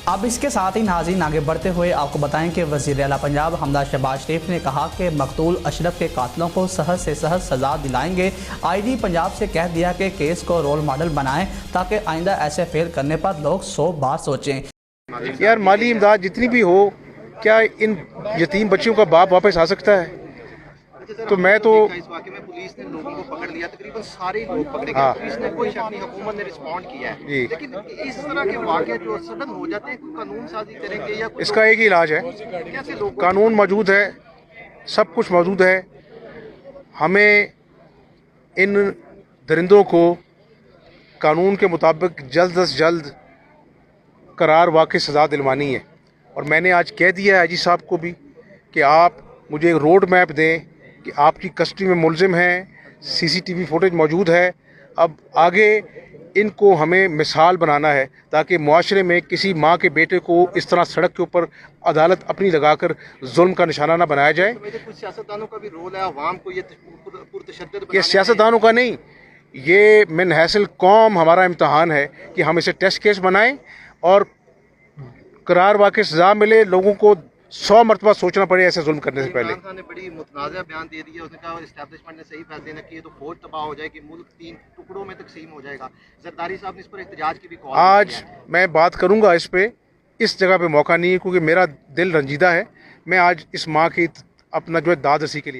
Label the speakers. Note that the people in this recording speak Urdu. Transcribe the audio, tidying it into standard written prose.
Speaker 1: اب اس کے ساتھ ہی ناظرین آگے بڑھتے ہوئے آپ کو بتائیں کہ وزیر اعلیٰ پنجاب حمزہ شہباز شریف نے کہا کہ مقتول اشرف کے قاتلوں کو سخت سے سخت سزا دلائیں گے۔ آئی جی پنجاب سے کہہ دیا کہ کیس کو رول ماڈل بنائیں تاکہ آئندہ ایسے فیل کرنے پر لوگ 100 بار سوچیں۔
Speaker 2: یار مالی امداد جتنی بھی ہو، کیا ان یتیم بچوں کا باپ واپس آ سکتا ہے؟ تو میں تو
Speaker 3: اس واقعے میں پولیس نے لوگوں کو پکڑ لیا، تقریباً سارے لوگ پکڑے گئے، پولیس نے کوئی شک نہیں، حکومت نے رسپونڈ کیا ہے، لیکن اس طرح کے واقعے جو سڈن ہو جاتے ہیں، کوئی قانون سازی کریں گے یا
Speaker 2: اس کا ایک ہی علاج ہے،
Speaker 3: کیسے لوگ
Speaker 2: قانون موجود ہے، سب کچھ موجود ہے، ہمیں ان درندوں کو قانون کے مطابق جلد از جلد قرار واقع سزا دلوانی ہے۔ اور میں نے آج کہہ دیا ہے آئی جی صاحب کو بھی کہ آپ مجھے ایک روڈ میپ دیں کہ آپ کی کسٹڈی میں ملزم ہیں، سی سی ٹی وی فوٹیج موجود ہے، اب آگے ان کو ہمیں مثال بنانا ہے تاکہ معاشرے میں کسی ماں کے بیٹے کو اس طرح سڑک کے اوپر عدالت اپنی لگا کر ظلم کا نشانہ نہ بنایا جائے۔
Speaker 3: کچھ سیاستدانوں کا بھی رول ہے، عوام کو یہ پرتشدد
Speaker 2: یہ سیاستدانوں کا نہیں، یہ من حیث القوم ہمارا امتحان ہے کہ ہم اسے ٹیسٹ کیس بنائیں اور قرار واقع سزا ملے، لوگوں کو 100 مرتبہ سوچنا پڑے ایسے ظلم کرنے سے پہلے۔
Speaker 3: عمران خان نے بڑی متنازع بیان دے دیا، اس نے کہا اسٹیبلشمنٹ نے صحیح فیصلے نہ کیے تو فوج تباہ ہو جائے گی، ملک 3 ٹکڑوں میں تقسیم ہو جائے گا۔ زرداری صاحب نے اس پر احتجاج کی بھی کال
Speaker 2: آج میں بات کروں گا اس پہ، اس جگہ پہ موقع نہیں ہے کیونکہ میرا دل رنجیدہ ہے، میں آج اس ماں کی اپنا جو ہے داد رسی کے لیے